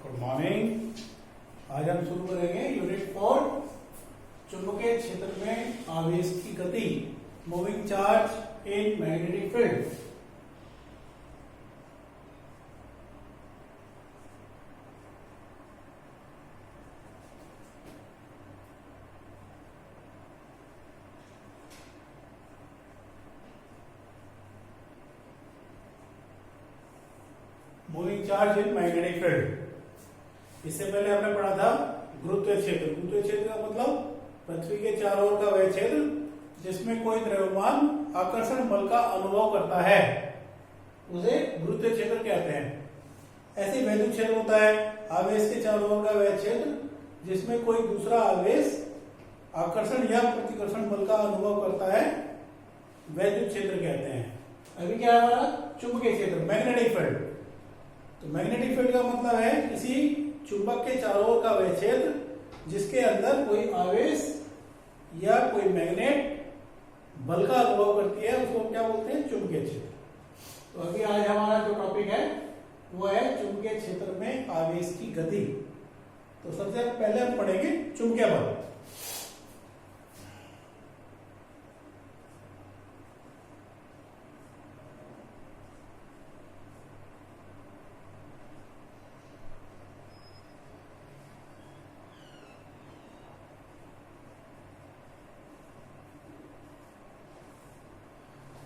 Good morning. आज हम शुरू करेंगे यूनिट 4 चुंबकीय क्षेत्र में आवेश की गति, moving charge in magnetic field. Moving charge in magnetic field. इससे पहले हमने पढ़ा था गुरुत्वीय क्षेत्र। गुरुत्वीय क्षेत्र का मतलब पृथ्वी के चारों ओर का वह क्षेत्र जिसमें कोई द्रव्यमान आकर्षण बल का अनुभव करता है, उसे गुरुत्वीय क्षेत्र कहते हैं। ऐसे वैद्युत क्षेत्र होता है आवेश के चारों ओर का वह क्षेत्र जिसमें कोई दूसरा आवेश आकर्षण या प्रतिकर्षण बल का अनुभव करता है, वैद्युत क्षेत्र कहते हैं। अभी क्या है हमारा चुंबकीय क्षेत्र, मैग्नेटिक फील्ड। तो मैग्नेटिक फील्ड का मतलब है किसी चुंबक के चारों ओर का वह क्षेत्र जिसके अंदर कोई आवेश या कोई मैग्नेट बल का अनुभव करती है, उसको क्या बोलते हैं, चुंबकीय क्षेत्र। तो अभी आज हमारा जो टॉपिक है वो है चुंबकीय क्षेत्र में आवेश की गति। तो सबसे पहले हम पढ़ेंगे चुंबकीय बल।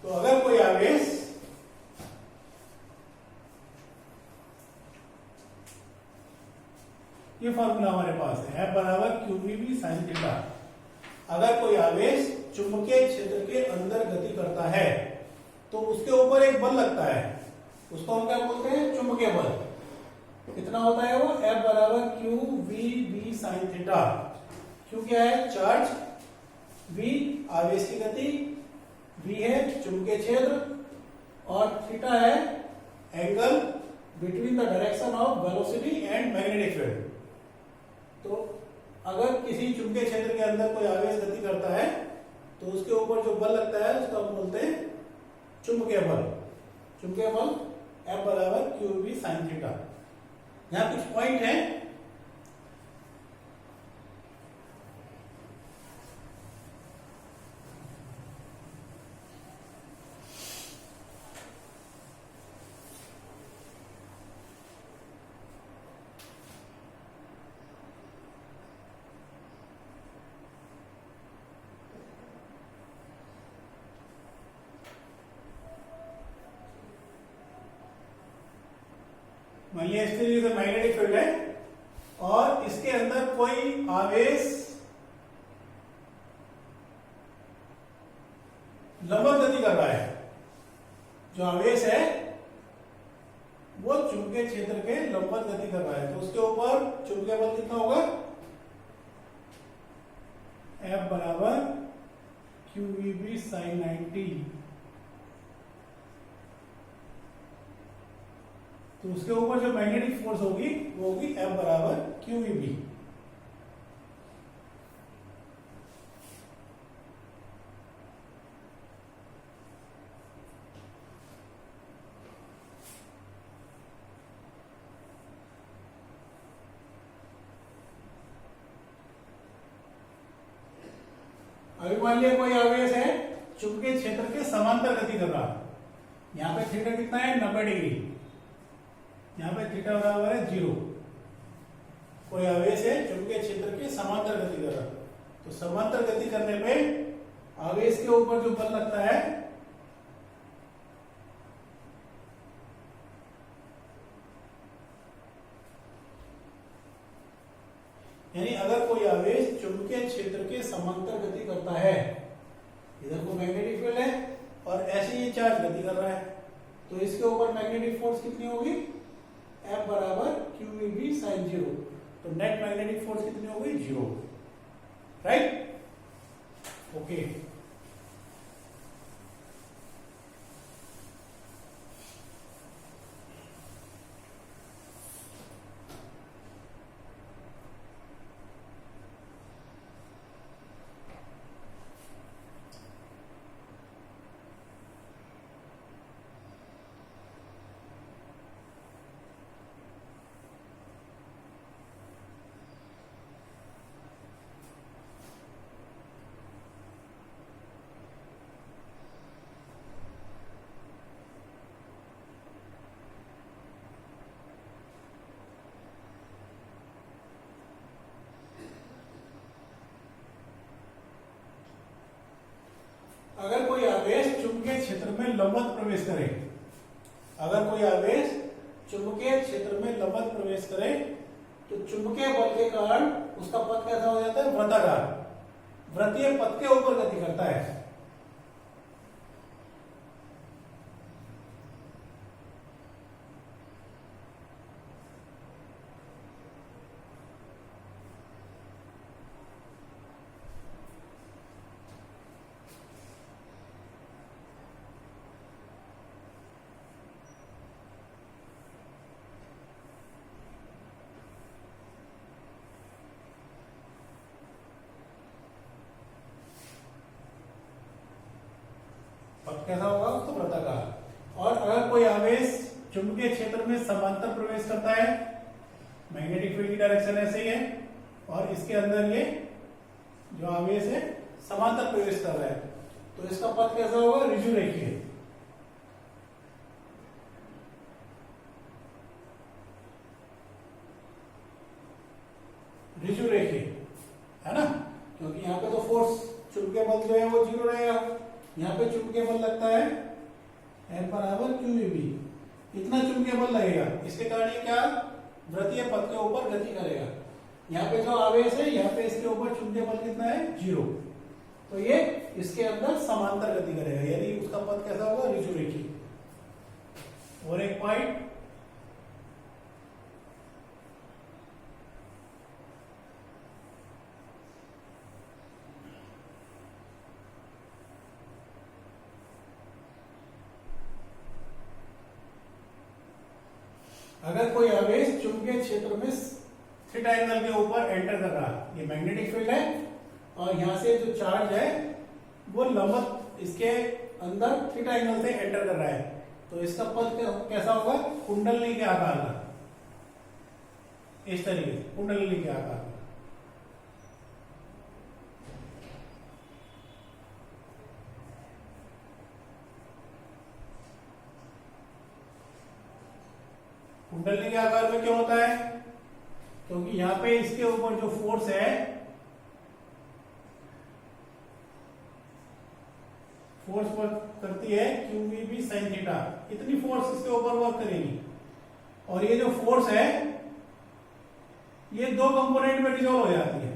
तो अगर कोई आवेश ये फॉर्मूला हमारे पास है F बराबर QVB sin थीटा। अगर कोई आवेश चुंबकीय क्षेत्र के अंदर गति करता है तो उसके ऊपर एक बल लगता है, उसको हम क्या बोलते हैं, चुंबकीय बल। कितना होता है वो, F बराबर QVB sin थीटा। Q क्या है, चार्ज, V आवेश की गति, V है चुंबकीय क्षेत्र और थीटा है angle between the direction of velocity and magnetic field. तो अगर किसी चुंबकीय क्षेत्र के अंदर कोई आवेश गति करता है तो उसके ऊपर जो बल लगता है उसको हम बोलते हैं चुंबकीय बल। चुंबकीय बल F बराबर QV sin थीटा। यहाँ कुछ पॉइंट है। मान लिया इस तरीके से मैग्नेटिक फील्ड है और इसके अंदर कोई आवेश लंबवत गति कर रहा है। जो आवेश है वो चुंबकीय क्षेत्र के लंबवत गति कर रहा है, तो उसके ऊपर चुंबकीय बल कितना होगा, F बराबर QVB sin 90। तो उसके ऊपर जो मैग्नेटिक फोर्स होगी वो होगी F बराबर QVB। अभी मान लिया कोई आवेश है चुंबकीय क्षेत्र के समांतर गति कर रहा है। यहाँ पे थीटा कितना है, 90 डिग्री। यहाँ पे थीटा बराबर है 0। कोई आवेश है चुंबकीय क्षेत्र के समांतर गति कर रहा है, तो समांतर गति करने पे आवेश के ऊपर जो बल लगता है यानी अगर कोई आवेश चुंबकीय क्षेत्र के समांतर गति करता है, इधर को मैग्नेटिक फील्ड है और ऐसे ही चार्ज गति कर रहा है, तो इसके ऊपर मैग्नेटिक फोर्स कितनी होगी, F बराबर QVB sin 0। तो नेट मैग्नेटिक फोर्स कितनी होगी, 0। Right, okay. प्रवेश करे, अगर कोई आवेश चुंबकीय क्षेत्र में लंबवत प्रवेश करे तो चुंबकीय बल के कारण उसका पथ कैसा हो जाता है? वृत्ताकार, वृत्तीय पथ के ऊपर गति करता है। पथ कैसा होगा? उसको वृत्ताकार। और अगर कोई आवेश चुंबकीय क्षेत्र में समांतर प्रवेश करता है, मैग्नेटिक फील्ड की डायरेक्शन ऐसे ही है, और इसके अंदर ये जो आवेश है समांतर प्रवेश कर रहा है, तो इसका पथ कैसा होगा? ऋजु रेखीय। ऋजु रेखीय है ना, क्योंकि यहाँ पे तो फोर्स चुंबकीय बल जो है वो 0 रहेगा। यहाँ पे चुंबकीय बल लगता है F बराबर QEB, इतना चुंबकीय बल लगेगा, इसके कारण ये क्या? वृत्तीय पथ के ऊपर गति करेगा। यहाँ पे जो आवेश है, यहाँ पे इसके ऊपर चुंबकीय बल कितना है? 0, तो ये इसके अंदर समांतर गति करेगा, यानी उसका पथ कैसा होगा? ऋजु रेखीय। और एक पॉइंट, अगर कोई आवेश चुंबकीय क्षेत्र में थीटा एंगल के ऊपर एंटर कर रहा है, ये मैग्नेटिक फील्ड है, और यहां से जो चार्ज है वो लंबवत इसके अंदर थीटा एंगल से एंटर कर रहा है, तो इसका पथ कैसा होगा? कुंडलनी के आकार का, इस तरीके से कुंडलनी के आकार का। कुंडलनी के आकार में क्यों होता है? क्योंकि यहाँ पे इसके ऊपर जो फोर्स है, फोर्स वर्क करती है QEB sin थीटा, इतनी फोर्स इसके ऊपर वर्क करेगी, और ये जो फोर्स है ये 2 कंपोनेंट में डिसॉल्व हो जाती है।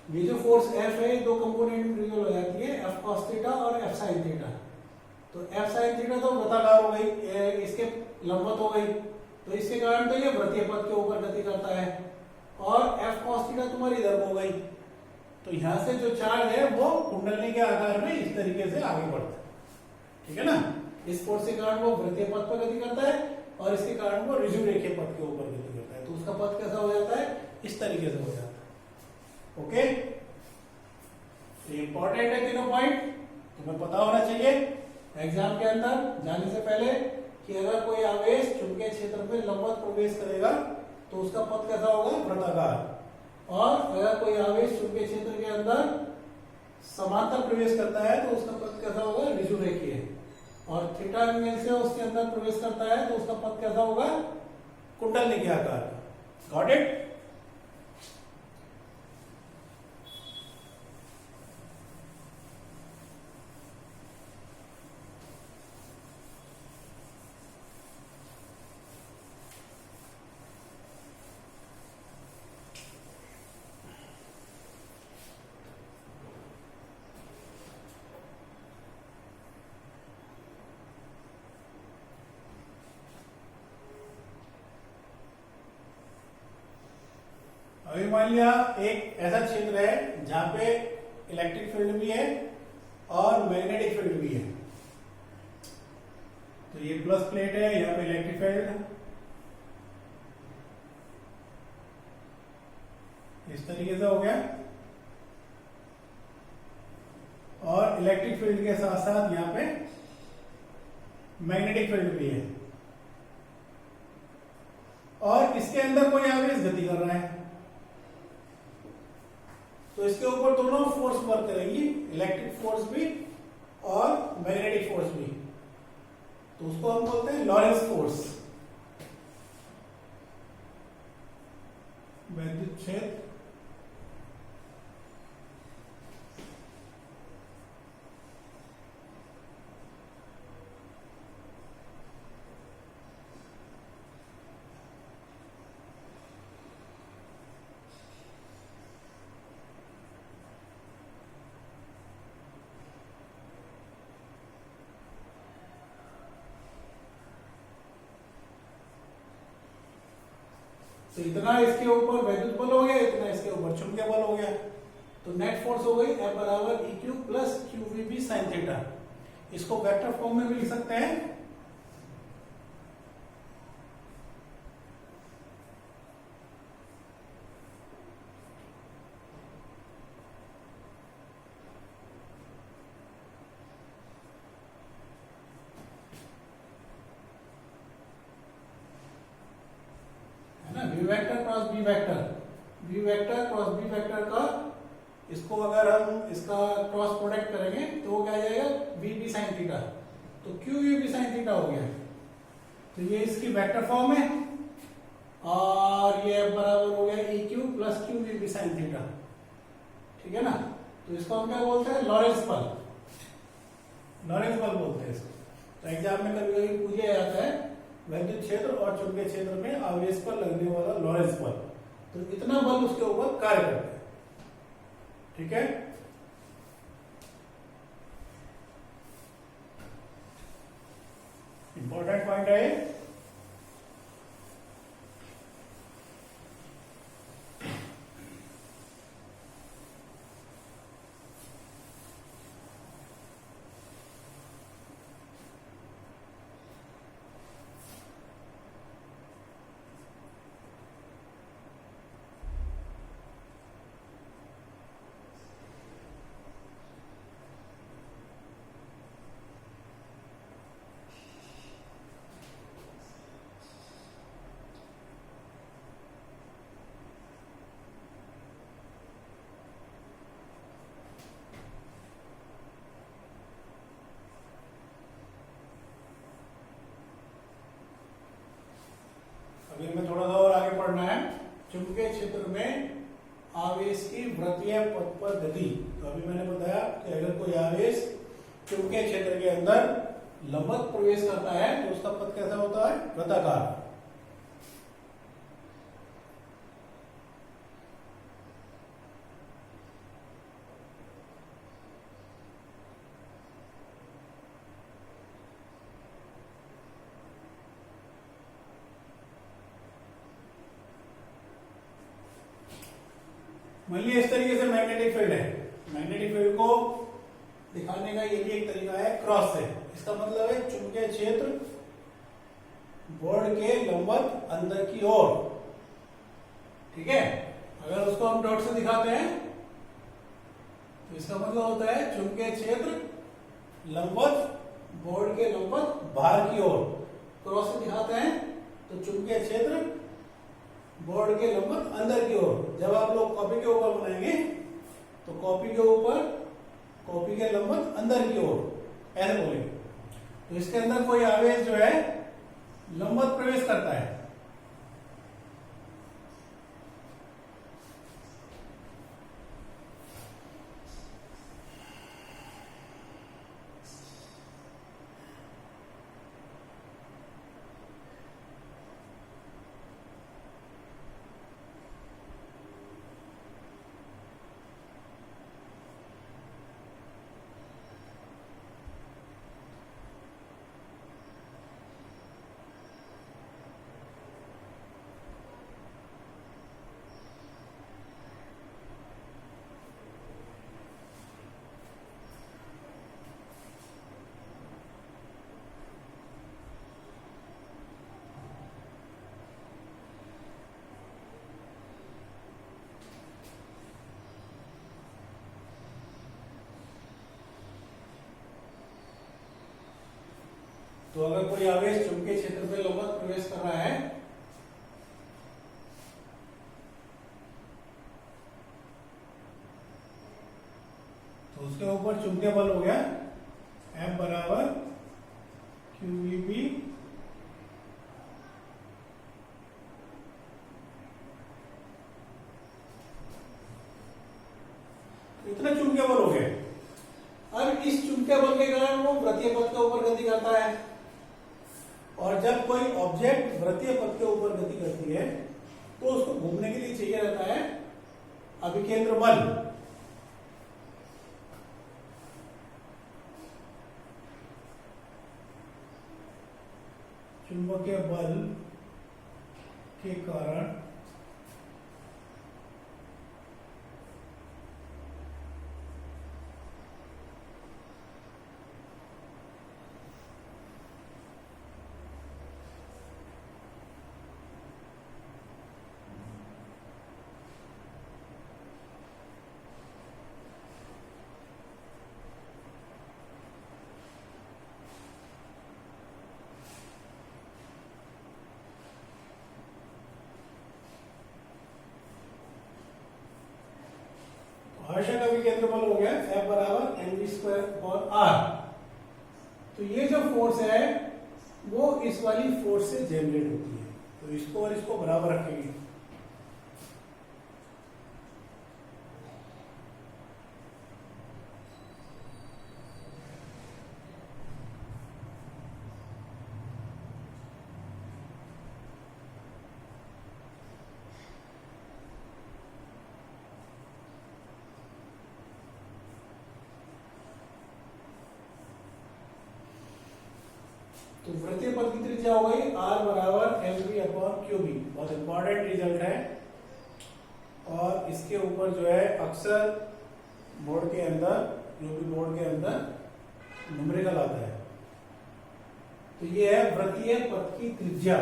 ये जो फोर्स F है 2 कंपोनेंट में डिसॉल्व हो जाती है, F cos थीटा और F sin थीटा। तो F sin थीटा तो वृत्ताकार हो गई, इसके लंबवत हो गई, तो इसके कारण तो ये वृत्तीय पथ के ऊपर गति करता है, और F cos थीटा तुम्हारी इधर हो गई, तो यहां से जो चार्ज है वो कुंडलनी के आकार में इस तरीके से आगे बढ़ता है, ठीक है ना। इस फोर्स के कारण वो वृत्तीय पथ पर गति करता है, और इसके कारण वो ऋजु रेखीय पथ के ऊपर गति करता है, तो उसका पथ कैसा हो जाता है? इस तरीके से हो जाता है। ओके, इंपॉर्टेंट है तीनों पॉइंट, तुम्हें पता होना चाहिए एग्जाम के अंदर जाने से पहले कि अगर कोई आवेश चुंबकीय क्षेत्र में लंबवत प्रवेश करेगा तो उसका पथ कैसा होगा? वृत्ताकार, और अगर कोई आवेश चुंबकीय क्षेत्र के अंदर समांतर प्रवेश करता है तो उसका पथ कैसा होगा? ऋजु रेखीय, और थीटा एंगल से उसके अंदर प्रवेश करता है तो उसका पथ कैसा होगा? कुंडलनी के आकार का। Got it? अभी मान लिया एक ऐसा क्षेत्र है जहां पे इलेक्ट्रिक फील्ड भी है और मैग्नेटिक फील्ड भी है, तो ये प्लस प्लेट है, यहाँ पे इलेक्ट्रिक फील्ड इस तरीके से हो गया, और इलेक्ट्रिक फील्ड के साथ साथ यहाँ पे मैग्नेटिक फील्ड भी है, और इसके अंदर कोई आवेश गति कर रहा है, तो इसके ऊपर दोनों फोर्स वर्क करेंगी, इलेक्ट्रिक फोर्स भी और मैग्नेटिक फोर्स भी। तो उसको हम बोलते हैं लॉरेंस फोर्स। वैद्युत क्षेत्र तो इतना इसके ऊपर वैद्युत बल हो गया, इतना इसके ऊपर चुंबकीय बल हो गया, तो नेट फोर्स हो गई F बराबर EQ plus QVB sin theta. इसको वेक्टर फॉर्म में भी लिख सकते हैं, V vector cross B vector, V vector cross B vector का इसको अगर हम इसका क्रॉस प्रोडक्ट करेंगे तो वो क्या आ जाएगा VB sin थीटा, तो QVB sin थीटा हो गया। तो ये इसकी वेक्टर फॉर्म है और ये बराबर हो गया EQ plus QVB sin theta, ठीक है ना। तो इसको हम क्या बोलते हैं लॉरेंस बल, लॉरेंस बल बोलते हैं इसको। तो एग्जाम में कभी कभी पूछा जाता है वैद्युत क्षेत्र और चुंबकीय क्षेत्र में आवेश पर लगने वाला लॉरेंस बल, तो इतना बल उसके ऊपर कार्य करता है, ठीक है। इंपॉर्टेंट पॉइंट है। अभी हमें थोड़ा सा और आगे पढ़ना है। चुंबकीय क्षेत्र में आवेश की वृत्तीय पथ पर गति। तो अभी मैंने बताया कि अगर कोई आवेश चुंबकीय क्षेत्र के अंदर लंबवत प्रवेश करता है तो उसका पथ कैसा होता है, वृत्ताकार। मान लीजिए इस तरीके से मैग्नेटिक फील्ड है, मैग्नेटिक फील्ड को दिखाने का ये भी एक तरीका है क्रॉस से। इसका मतलब है चुंबकीय क्षेत्र बोर्ड के लंबवत अंदर की ओर, ठीक है। अगर उसको हम डॉट से दिखाते हैं तो इसका मतलब होता है चुंबकीय क्षेत्र लंबवत बोर्ड के लंबवत बाहर की ओर। क्रॉस से दिखाते हैं तो चुंबकीय क्षेत्र बोर्ड के लंबवत अंदर की ओर। जब आप लोग कॉपी के ऊपर बनाएंगे तो कॉपी के ऊपर कॉपी के लंबवत अंदर की ओर ऐसे बोलेंगे। तो इसके अंदर कोई आवेश जो है लंबवत प्रवेश करता है, तो अगर कोई आवेश चुंबकीय क्षेत्र में लंबवत प्रवेश कर रहा है तो उसके ऊपर चुंबकीय बल हो गया F बराबर QVB है वो वृत्तीय पथ के ऊपर गति करता है, और जब कोई ऑब्जेक्ट वृत्तीय पथ के ऊपर गति करती है तो उसको घूमने के लिए चाहिए रहता है अभिकेंद्र बल। चुंबकीय बल के कारण हर्षक अभिकेंद्र बल हो गया F बराबर mv²/r। तो ये जो फोर्स है वो इस वाली फोर्स से जनरेट होती है, तो इसको और इसको बराबर रखेंगे। तो वृत्तीय पथ की त्रिज्या हो गई r बराबर mv/qb। बहुत इंपॉर्टेंट रिजल्ट है, और इसके ऊपर जो है अक्सर बोर्ड के अंदर, जो भी बोर्ड के अंदर न्यूमेरिकल आता है। तो ये है वृत्तीय पथ की त्रिज्या।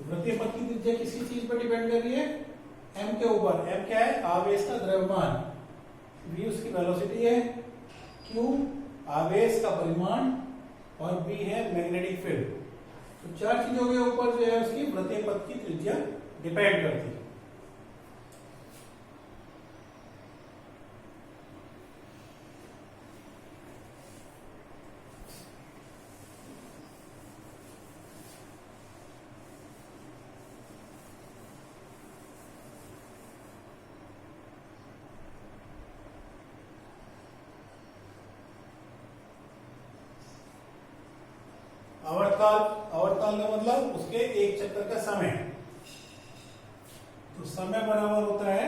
वृत्तीय पथ की त्रिज्या किसी चीज पर डिपेंड कर रही है? m के ऊपर। m क्या है? आवेश का द्रव्यमान, v उसकी वेलोसिटी है, q आवेश का परिमाण, और b है मैग्नेटिक फील्ड। तो चार चीजों के ऊपर जो है उसकी वृत्तीय पथ की त्रिज्या डिपेंड करती है। आवर्तकाल, आवर्तकाल का मतलब उसके एक चक्कर का समय। तो समय बराबर होता है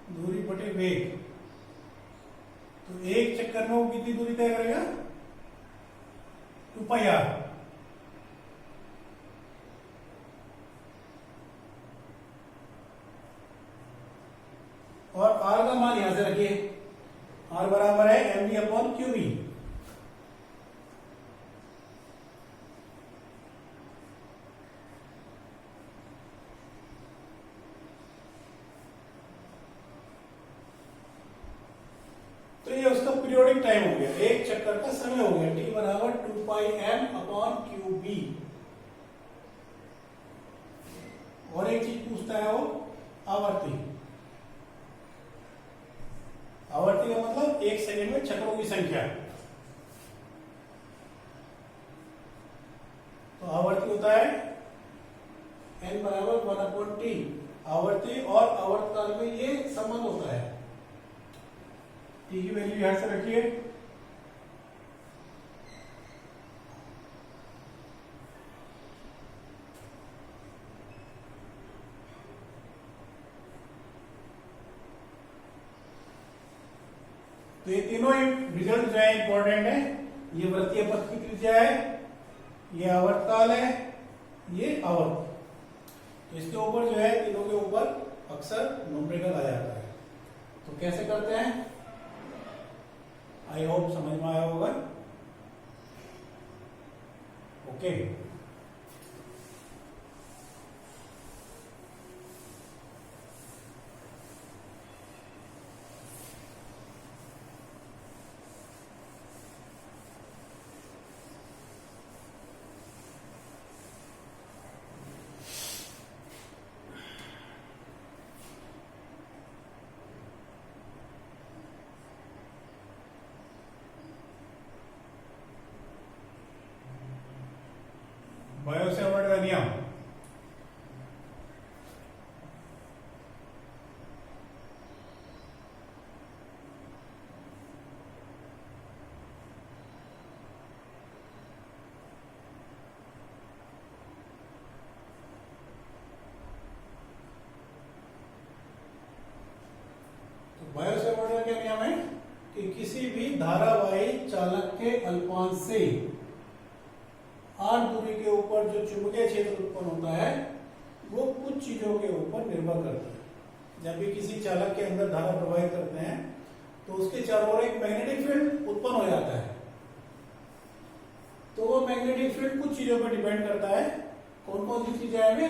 दूरी बटे वेग। तो एक चक्कर में वो कितनी दूरी तय करेगा? 2πr। और r का मान यहां से रखिए, r बराबर है mv/qb। तो ये उसका पीरियोडिक टाइम हो गया, एक चक्कर का समय हो गया, t बराबर 2πm/qb। और एक चीज पूछता है वो आवर्ती। आवर्ती का मतलब एक सेकंड में चक्रों की संख्या। तो आवर्ती होता है n बराबर 1/t। आवर्ती और आवर्तकाल में ये संबंध होता है। t की वैल्यू यहां से रखिए, तो ये तीनों रिजल्ट जो है इंपॉर्टेंट है। ये वृत्तीय पथ की त्रिज्या है, ये आवर्तकाल है, ये आवर्त। तो इसके ऊपर जो है तीनों के ऊपर अक्सर न्यूमेरिकल आ जाता है। तो कैसे करते हैं? आई होप समझ में आया होगा। ओके, बायो सेवर्ट का नियम। अल्पांश से r दूरी के ऊपर जो चुंबकीय क्षेत्र उत्पन्न होता है वो कुछ चीजों के ऊपर निर्भर करता है। जब भी किसी चालक के अंदर धारा प्रवाहित करते हैं तो उसके चारों ओर एक मैग्नेटिक फील्ड उत्पन्न हो जाता है। तो वो मैग्नेटिक फील्ड कुछ चीजों पर डिपेंड करता है। कौन कौन सी चीजें आएंगे?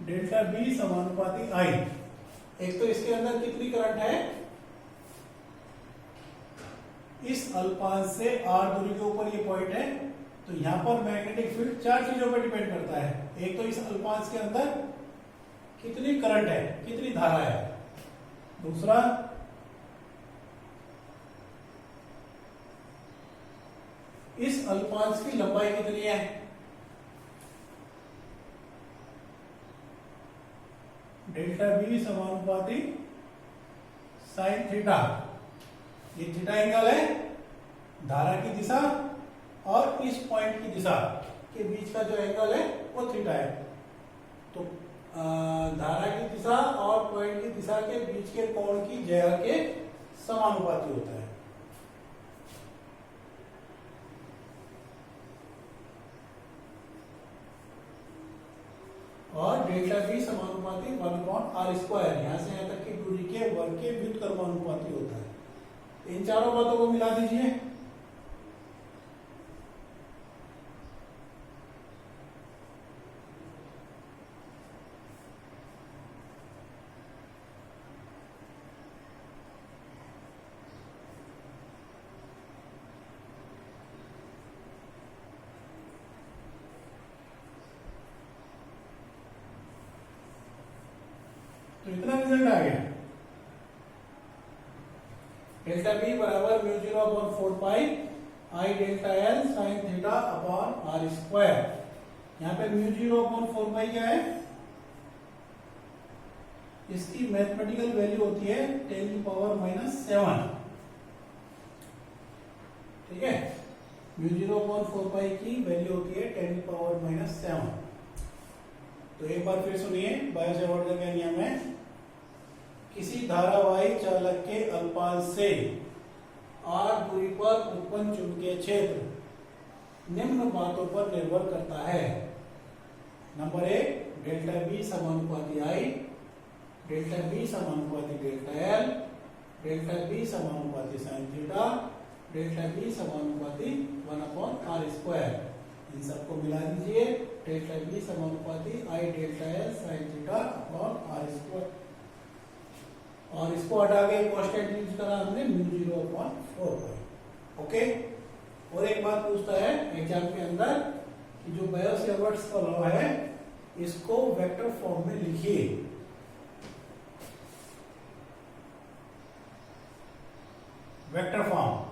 डेल्टा बी समानुपाती आई। एक तो इसके अंदर कितनी करंट है, इस अल्पांश से r दूरी के ऊपर ये पॉइंट है, तो यहां पर मैग्नेटिक फील्ड चार चीजों पर डिपेंड करता है। एक तो इस अल्पांश के अंदर कितनी करंट है, कितनी धारा है। दूसरा, इस अल्पांश की लंबाई कितनी है। डेल्टा बी समानुपाती साइन थीटा। ये थीटा एंगल है धारा की दिशा और इस पॉइंट की दिशा के बीच का जो एंगल है वो थीटा है। तो धारा की दिशा और पॉइंट की दिशा के बीच के कोण की ज्या के समानुपाती होता है। और डेल्टा बी समानुपाती 1/r²। यहां से यहां तक की दूरी के वर्ग के व्युत्क्रमानुपाती होता है। इन चारों बातों को मिला दीजिए। तो इतना रिजल्ट आ गया। डेल्टा बी बराबर μ0/4 I delta L sine theta upon r²। यहाँ पे μ0/4 क्या है, इसकी मैथमेटिकल वैल्यू होती है 10⁻⁻⁷। ठीक है, μ0/4 की वैल्यू होती है 10⁻⁻⁷। तो एक बार फिर सुनिए, बायो सेवर्ट का क्या नियम है। किसी धारावाही चालक के अल्पांश से r दूरी पर उत्पन्न चुंबकीय क्षेत्र निम्न बातों पर निर्भर करता है। नंबर 1, डेल्टा बी समानुपाती आई, डेल्टा बी समानुपाती डेल्टा एल, डेल्टा बी समानुपाती साइन थीटा, डेल्टा बी समानुपाती 1/r²। इन सबको मिला दीजिए। डेल्टा बी समानुपाती I delta L sine theta upon r²। और इसको हटा के कांस्टेंट यूज करा हमने μ0/4। ओके। और एक बात पूछता है एग्जाम के अंदर कि जो बायो सेवर्ट्स का लॉ है इसको वेक्टर फॉर्म में लिखिए। Vector form.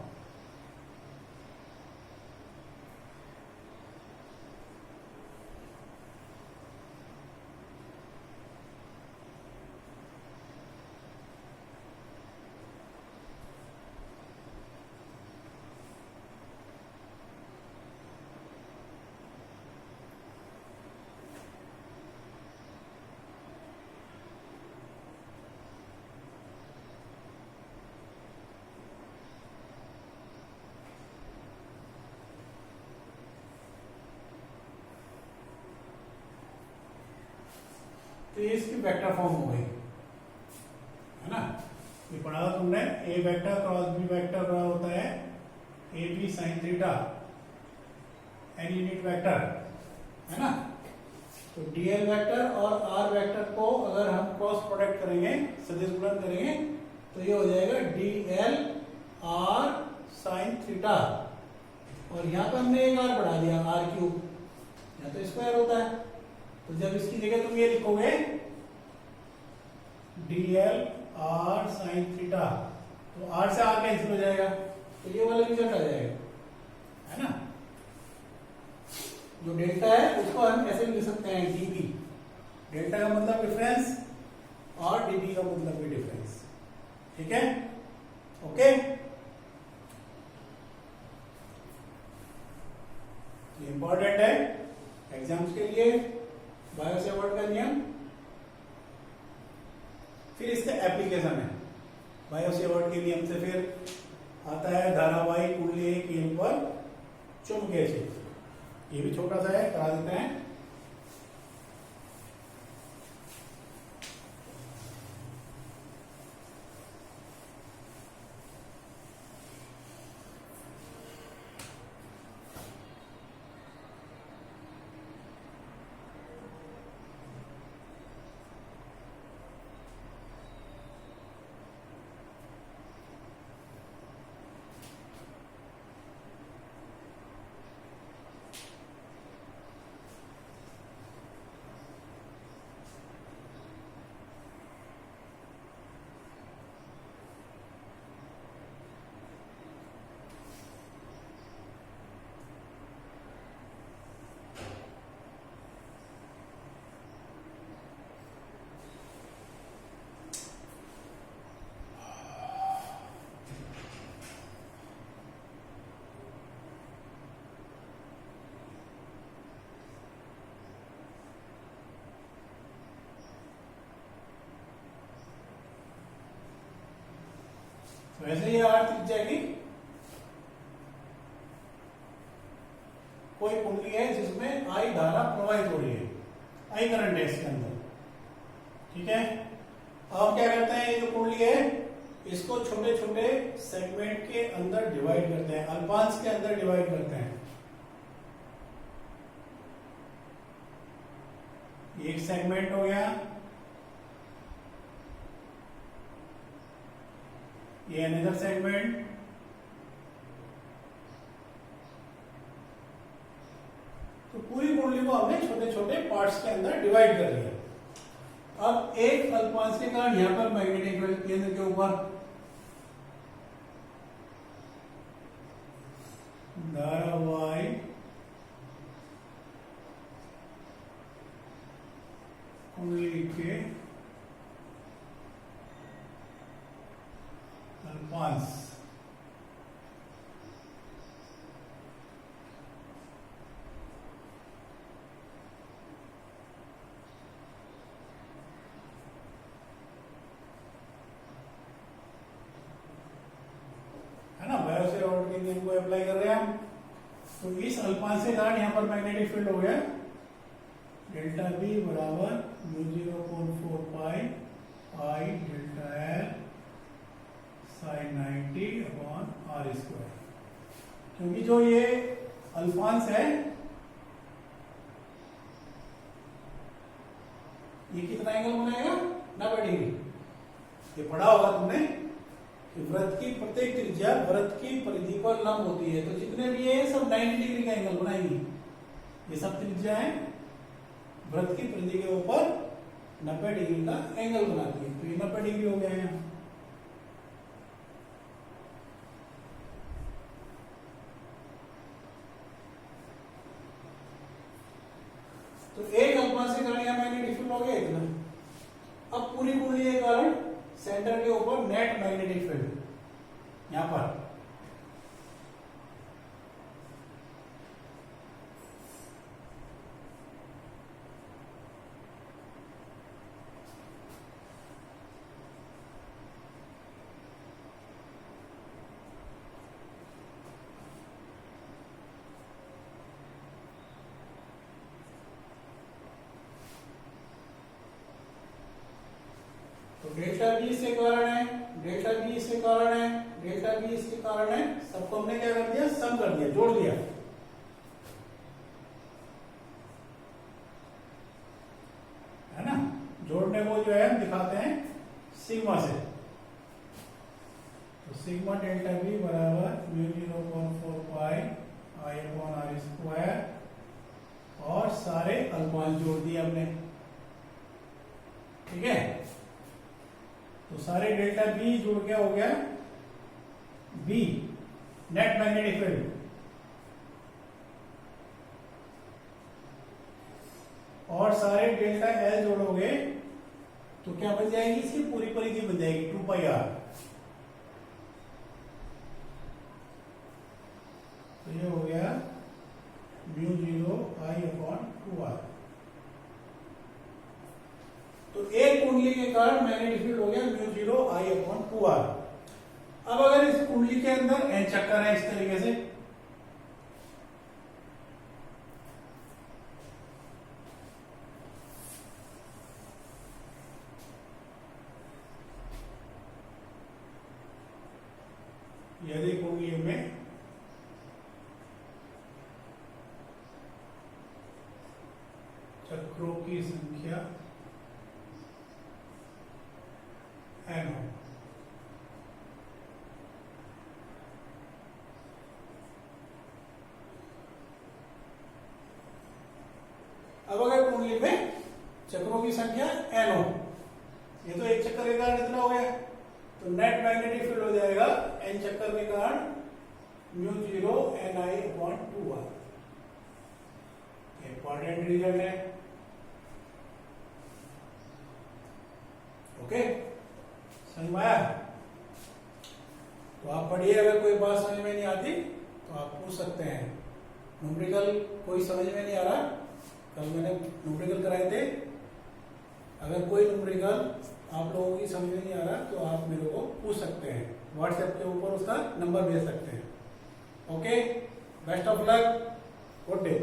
तो ये इसकी वेक्टर फॉर्म हो गई है ना। ये पढ़ा था तुमने, A vector cross B vector बड़ा होता है A B sine theta n unit vector, है ना। तो डीएल वेक्टर और आर वेक्टर को अगर हम क्रॉस प्रोडक्ट करेंगे, सदिश गुणन करेंगे, तो ये हो जाएगा डीएल आर साइन थीटा। और यहाँ पे हमने एक आर बढ़ा दिया, r3, यहाँ तो स्क्वायर होता है। तो जब इसकी जगह तुम ये लिखोगे dl r sin थीटा, तो r से r कैंसिल हो जाएगा, तो ये वाला रिजल्ट आ जाएगा, है ना। जो डेल्टा है उसको हम ऐसे भी लिख सकते हैं dB। डेल्टा का मतलब डिफरेंस और dB का मतलब भी डिफरेंस। ठीक है, ओके। इंपॉर्टेंट है एग्जाम्स के लिए बायो सेवर्ट का नियम। फिर इसका एप्लीकेशन है। बायो सेवर्ट के नियम से फिर आता है धारावाहिक कुंडलीय केंद्र पर चुंबकीय क्षेत्र। ये भी छोटा सा है, करा देते हैं। वैसे ये आर त्रिज्या की कोई कुंडली है जिसमें आई धारा प्रवाहित हो रही है, आई करंट है इसके अंदर, ठीक है। अब क्या करते हैं, ये जो कुंडली है इसको छोटे छोटे सेगमेंट के अंदर डिवाइड करते हैं, अल्पांश के अंदर डिवाइड करते हैं। एक सेगमेंट हो गया, ये अनदर सेगमेंट, तो पूरी कुंडली को हमने छोटे छोटे पार्ट्स के अंदर डिवाइड कर लिया। अब एक अल्पांश के कारण यहां पर मैग्नेटिक फील्ड केंद्र के ऊपर धारावाहिक कुंडली के अल्पांश है ना, बायो सेवर्ट के नियम को अप्लाई कर रहे हैं हम। तो इस अल्पांश के कारण यहां पर मैग्नेटिक फील्ड हो गया डेल्टा बी बराबर μ0.4 pi I delta L sine 90 upon R square. क्योंकि जो ये अल्पांश है ये कितना एंगल बनाएगा, 90 डिग्री। ये पढ़ा होगा तुमने कि वृत्त की प्रत्येक त्रिज्या वृत्त की परिधि पर लंब होती है, तो जितने भी ये सब 90 डिग्री का एंगल बनाएंगी। ये सब त्रिज्या है वृत्त की परिधि के ऊपर 90 डिग्री का एंगल बनाती है, तो ये 90 डिग्री हो गया है। तो एक अल्पांश के कारण यहां मैग्नेटिक फील्ड हो गया इतना। अब पूरी कुंडली के कारण सेंटर के ऊपर नेट मैग्नेटिक फील्ड यहां पर डेल्टा बी इसके कारण है, डेल्टा बी इसके कारण है, डेल्टा बी इसके कारण है, सबको हमने क्या कर दिया, सम कर दिया, जोड़ दिया। है ना, जोड़ने को जो है हम दिखाते हैं सिग्मा से। तो सिग्मा डेल्टा बी बराबर μ0.4 पाई आई अपॉन आर स्क्वायर, और सारे अल्पांश जोड़ दिए हमने, ठीक है। तो सारे डेल्टा बी जुड़ के हो गया बी नेट मैग्नेटिक फील्ड, और सारे डेल्टा एल जोड़ोगे तो क्या बन जाएगी, इसकी पूरी परिधि बन जाएगी 2 पाई आर। तो ये हो गया μ0 आई अपॉन 2r। तो एक कुंडली के कारण मैग्नेटिक फील्ड हो गया μ0 आई अपॉन 2r। अब अगर इस कुंडली के अंदर n चक्कर है इस तरीके से, यदि कुंडली में चक्रों की संख्या n हो, अब अगर कुंडली में चक्रों की संख्या n हो, ये तो एक चक्कर के कारण इतना हो गया, तो नेट मैग्नेटिक फील्ड हो जाएगा n चक्कर के कारण μ0 Ni/2r। इंपॉर्टेंट रीजन है। ओके, समझ में आया? तो आप पढ़िए, अगर कोई बात समझ में नहीं आती तो आप पूछ सकते हैं। न्यूमेरिकल कोई समझ में नहीं आ रहा, कल मैंने न्यूमेरिकल कराए थे, अगर कोई न्यूमेरिकल आप लोगों की समझ में नहीं आ रहा तो आप मेरे को पूछ सकते हैं, व्हाट्सएप के ऊपर उसका नंबर भेज सकते हैं। Okay, best of luck, good day.